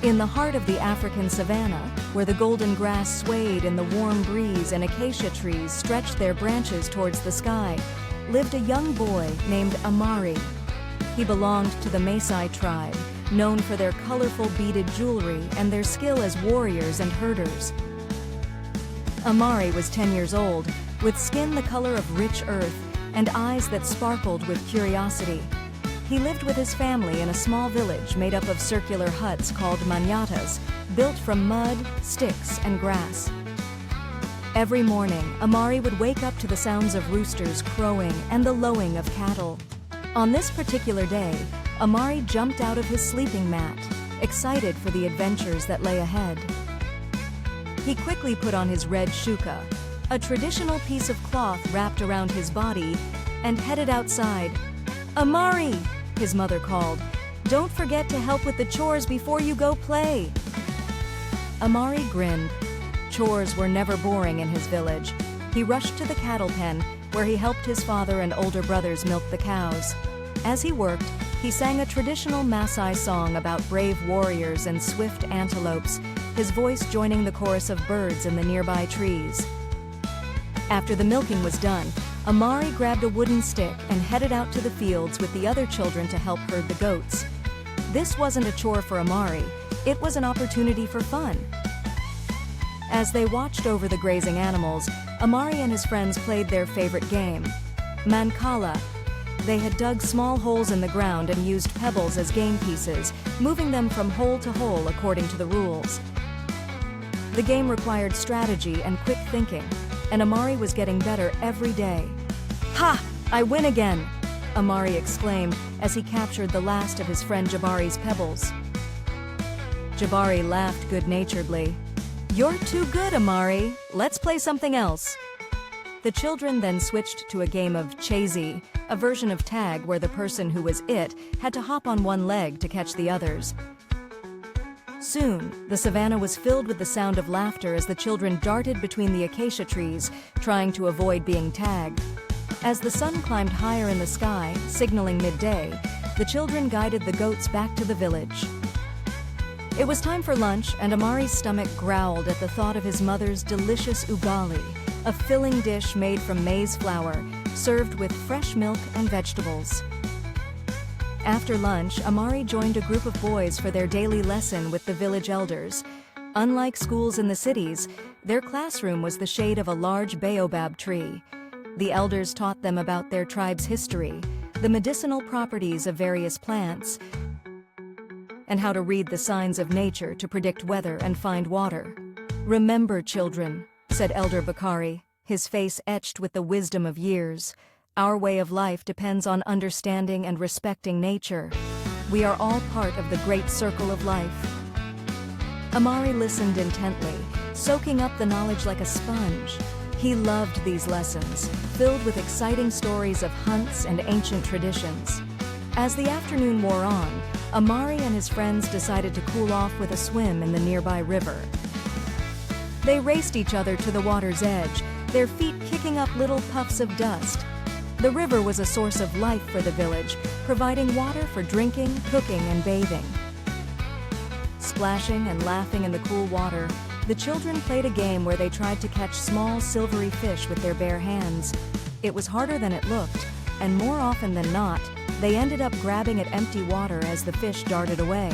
In the heart of the African savannah, where the golden grass swayed in the warm breeze and acacia trees stretched their branches towards the sky, lived a young boy named Amari. He belonged to the Masai tribe, known for their colorful beaded jewelry and their skill as warriors and herders. Amari was 10 years old, with skin the color of rich earth and eyes that sparkled with curiosity. He lived with his family in a small village made up of circular huts called manyatas, built from mud, sticks, and grass. Every morning, Amari would wake up to the sounds of roosters crowing and the lowing of cattle. On this particular day, Amari jumped out of his sleeping mat, excited for the adventures that lay ahead. He quickly put on his red shuka, a traditional piece of cloth wrapped around his body, and headed outside. "Amari!" his mother called. "Don't forget to help with the chores before you go play." Amari grinned. Chores were never boring in his village. He rushed to the cattle pen, where he helped his father and older brothers milk the cows. As he worked, he sang a traditional Masai song about brave warriors and swift antelopes, his voice joining the chorus of birds in the nearby trees. After the milking was done, Amari grabbed a wooden stick and headed out to the fields with the other children to help herd the goats. This wasn't a chore for Amari, it was an opportunity for fun. As they watched over the grazing animals, Amari and his friends played their favorite game, Mancala. They had dug small holes in the ground and used pebbles as game pieces, moving them from hole to hole according to the rules. The game required strategy and quick thinking, and Amari was getting better every day. "Ha! I win again!" Amari exclaimed as he captured the last of his friend Jabari's pebbles. Jabari laughed good-naturedly. "You're too good, Amari. Let's play something else." The children then switched to a game of chores, a version of tag where the person who was it had to hop on one leg to catch the others. Soon, the savannah was filled with the sound of laughter as the children darted between the acacia trees, trying to avoid being tagged. As the sun climbed higher in the sky, signaling midday, the children guided the goats back to the village. It was time for lunch, and Amari's stomach growled at the thought of his mother's delicious ugali, a filling dish made from maize flour, served with fresh milk and vegetables. After lunch, Amari joined a group of boys for their daily lesson with the village elders. Unlike schools in the cities, their classroom was the shade of a large baobab tree. The elders taught them about their tribe's history, the medicinal properties of various plants, and how to read the signs of nature to predict weather and find water. "Remember, children," said Elder Bakari, his face etched with the wisdom of years. "Our way of life depends on understanding and respecting nature. We are all part of the great circle of life." Amari listened intently, soaking up the knowledge like a sponge. He loved these lessons, filled with exciting stories of hunts and ancient traditions. As the afternoon wore on, Amari and his friends decided to cool off with a swim in the nearby river. They raced each other to the water's edge, their feet kicking up little puffs of dust. The river was a source of life for the village, providing water for drinking, cooking, and bathing. Splashing and laughing in the cool water, the children played a game where they tried to catch small silvery fish with their bare hands. It was harder than it looked, and more often than not, they ended up grabbing at empty water as the fish darted away.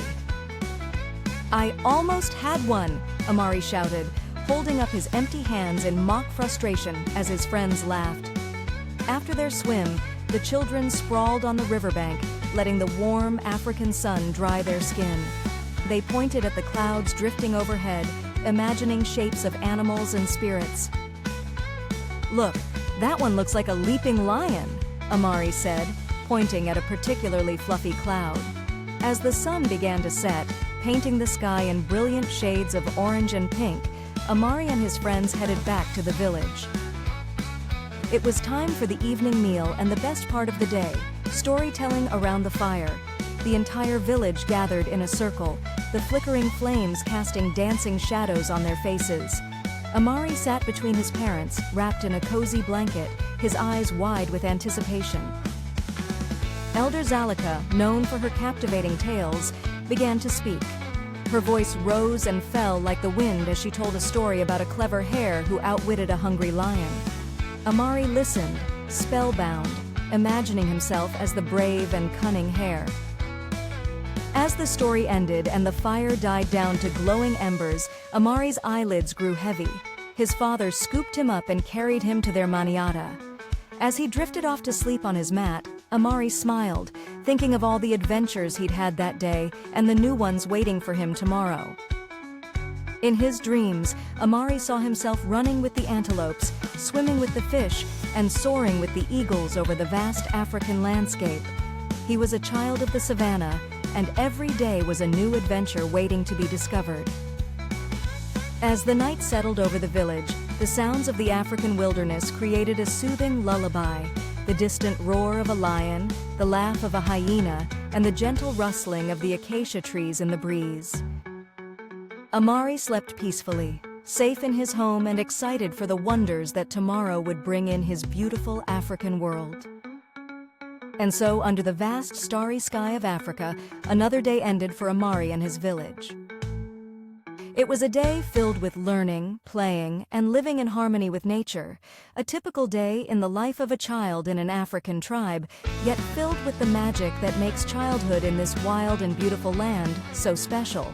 "I almost had one," Amari shouted, holding up his empty hands in mock frustration as his friends laughed. After their swim, the children sprawled on the riverbank, letting the warm African sun dry their skin. They pointed at the clouds drifting overhead, imagining shapes of animals and spirits. "Look, that one looks like a leaping lion," Amari said, pointing at a particularly fluffy cloud. As the sun began to set, painting the sky in brilliant shades of orange and pink, Amari and his friends headed back to the village. It was time for the evening meal and the best part of the day, storytelling around the fire. The entire village gathered in a circle, the flickering flames casting dancing shadows on their faces. Amari sat between his parents, wrapped in a cozy blanket, his eyes wide with anticipation. Elder Zalika, known for her captivating tales, began to speak. Her voice rose and fell like the wind as she told a story about a clever hare who outwitted a hungry lion. Amari listened, spellbound, imagining himself as the brave and cunning hare. As the story ended and the fire died down to glowing embers, Amari's eyelids grew heavy. His father scooped him up and carried him to their manada. As he drifted off to sleep on his mat, Amari smiled, thinking of all the adventures he'd had that day and the new ones waiting for him tomorrow. In his dreams, Amari saw himself running with the antelopes, swimming with the fish, and soaring with the eagles over the vast African landscape. He was a child of the savannah, and every day was a new adventure waiting to be discovered. As the night settled over the village, the sounds of the African wilderness created a soothing lullaby, the distant roar of a lion, the laugh of a hyena, and the gentle rustling of the acacia trees in the breeze. Amari slept peacefully, safe in his home and excited for the wonders that tomorrow would bring in his beautiful African world. And so, under the vast starry sky of Africa, another day ended for Amari and his village. It was a day filled with learning, playing, and living in harmony with nature, a typical day in the life of a child in an African tribe, yet filled with the magic that makes childhood in this wild and beautiful land so special.